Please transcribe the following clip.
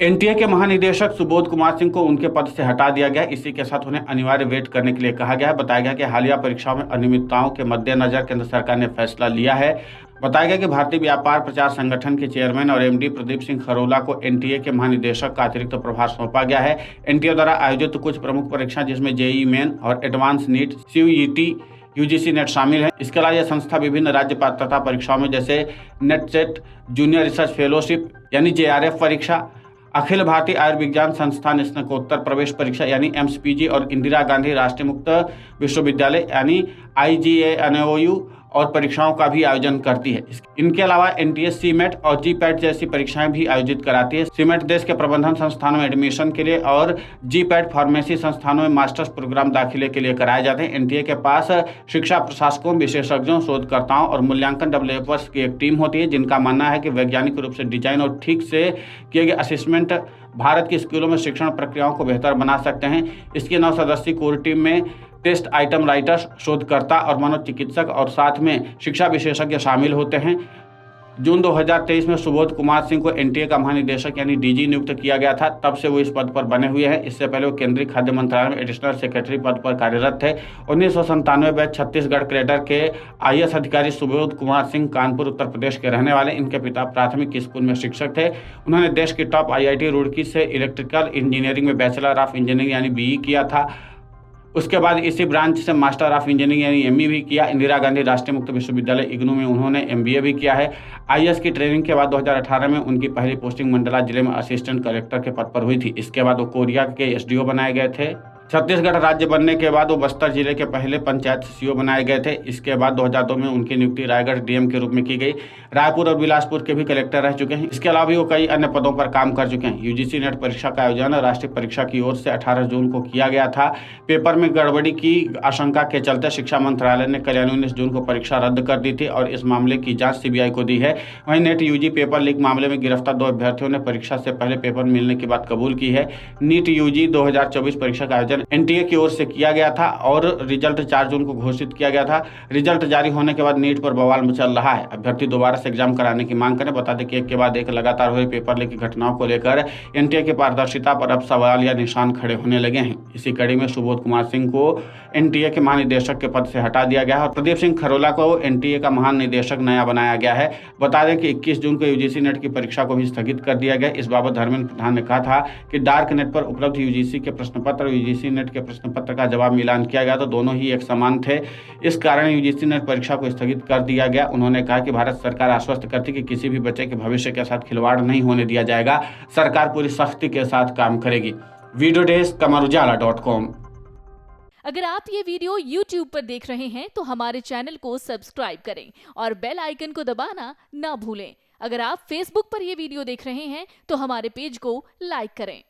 NTA के महानिदेशक सुबोध कुमार सिंह को उनके पद से हटा दिया गया। इसी के साथ उन्हें अनिवार्य वेट करने के लिए कहा गया है। बताया गया कि हालिया परीक्षाओं में अनियमितताओं के मद्देनजर केंद्र सरकार ने फैसला लिया है। बताया गया कि भारतीय व्यापार प्रचार संगठन के चेयरमैन और एमडी प्रदीप सिंह खरोला को एनटीए के महानिदेशक का अतिरिक्त प्रभार सौंपा गया है। एनटीए द्वारा आयोजित कुछ प्रमुख परीक्षाएं जिसमें जेईई मेन और advance NEET, CUET, UGC NET शामिल है। इसके अलावा यह संस्था विभिन्न राज्य पात्रता परीक्षाओं में जैसे net set, junior research fellowship यानी जेआरएफ परीक्षा, अखिल भारतीय आयुर्विज्ञान संस्थान स्नातकोत्तर प्रवेश परीक्षा यानी एमएसपीजी और इंदिरा गांधी राष्ट्रीय मुक्त विश्वविद्यालय यानी आईजीएनओयू और परीक्षाओं का भी आयोजन करती है। इनके अलावा एनटीए सीमेट और जीपैट जैसी परीक्षाएं भी आयोजित कराती है। सीमेट देश के प्रबंधन संस्थानों में एडमिशन के लिए और जीपैट फार्मेसी संस्थानों में मास्टर्स प्रोग्राम दाखिले के लिए कराए जाते हैं। एनटीए के पास शिक्षा प्रशासकों, विशेषज्ञों, शोधकर्ताओं और मूल्यांकन डेवलपर्स की एक टीम होती है जिनका मानना है कि वैज्ञानिक रूप से डिजाइन और ठीक से किए गए असेसमेंट भारत के स्कूलों में शिक्षण प्रक्रियाओं को बेहतर बना सकते हैं। इसकी 9 सदस्यीय कोर टीम में टेस्ट आइटम राइटर्स, शोधकर्ता और मनोचिकित्सक और साथ में शिक्षा विशेषज्ञ शामिल होते हैं। जून 2023 में सुबोध कुमार सिंह को एनटीए का महानिदेशक यानी डीजी नियुक्त किया गया था। तब से वो इस पद पर बने हुए हैं। इससे पहले वो केंद्रीय खाद्य मंत्रालय में एडिशनल सेक्रेटरी पद पर कार्यरत थे। 1997 बैच छत्तीसगढ़ कैडर के आईएएस अधिकारी सुबोध कुमार सिंह कानपुर उत्तर प्रदेश के रहने वाले। इनके पिता प्राथमिक स्कूल में शिक्षक थे। उन्होंने देश की टॉप आईआईटी रुड़की से इलेक्ट्रिकल इंजीनियरिंग में बैचलर ऑफ इंजीनियरिंग यानी बीई किया था। उसके बाद इसी ब्रांच से मास्टर ऑफ इंजीनियरिंग यानी एमई भी किया। इंदिरा गांधी राष्ट्रीय मुक्त विश्वविद्यालय इग्नू में उन्होंने एमबीए भी किया है। आईएएस की ट्रेनिंग के बाद 2018 में उनकी पहली पोस्टिंग मंडला जिले में असिस्टेंट कलेक्टर के पद पर हुई थी। इसके बाद वो कोरिया के एसडीओ बनाए गए थे। छत्तीसगढ़ राज्य बनने के बाद वो बस्तर जिले के पहले पंचायत सीईओ बनाए गए थे। इसके बाद 2002 में उनकी नियुक्ति रायगढ़ डीएम के रूप में की गई। रायपुर और बिलासपुर के भी कलेक्टर रह चुके हैं। इसके अलावा भी वो कई अन्य पदों पर काम कर चुके हैं। यूजीसी नेट परीक्षा का आयोजन राष्ट्रीय परीक्षा की ओर से 18 जून को किया गया था। पेपर में गड़बड़ी की आशंका के चलते शिक्षा मंत्रालय ने कल 19 जून को परीक्षा रद्द कर दी थी और इस मामले की जाँच सीबीआई को दी है। वहीं नेट यूजी पेपर लीक मामले में गिरफ्तार 2 अभ्यर्थियों ने परीक्षा से पहले पेपर मिलने की बात कबूल की है। नीट यूजी 2024 परीक्षा का आयोजन एनटीए की ओर से किया गया था और रिजल्ट 4 जून को घोषित किया गया था। रिजल्ट जारी होने के बाद नीट पर बवाल मचल रहा है। अभ्यर्थी दोबारा से एग्जाम कराने की मांग करें। बता दें कि एक के बाद एक लगातार हुए पेपर लीक की घटनाओं को लेकर एनटीए की पारदर्शिता पर अब सवाल या निशान खड़े होने लगे हैं। इसी कड़ी में सुबोध कुमार सिंह को एनटीए के महानिदेशक के पद से हटा दिया गया है और प्रदीप सिंह खरोला को एनटीए का महानिदेशक नया बनाया गया है। बता दें कि 21 जून को यूजीसी नेट की परीक्षा को भी स्थगित कर दिया गया। इस बाबत धर्मेंद्र प्रधान ने कहा था कि डार्क नेट पर उपलब्ध यूजीसी के प्रश्न पत्र और यूजीसी नेट के प्रश्न पत्र का जवाब मिलान किया गया तो दोनों ही एक समान थे। इस कारण यूजीसी नेट परीक्षा को स्थगित कर दिया गया। उन्होंने कहा कि भारत सरकार आश्वस्त करती कि किसी भी बच्चे के भविष्य के साथ खिलवाड़ नहीं होने दिया जाएगा। सरकार पूरी सख्ती के साथ काम करेगी। वीडियो डेस्क कमरुजाला.com। अगर आप ये वीडियो YouTube पर देख रहे हैं तो हमारे चैनल को सब्सक्राइब करें और बेल आइकन को दबाना ना भूलें। अगर आप Facebook पर ये वीडियो देख रहे हैं तो हमारे पेज को लाइक करें।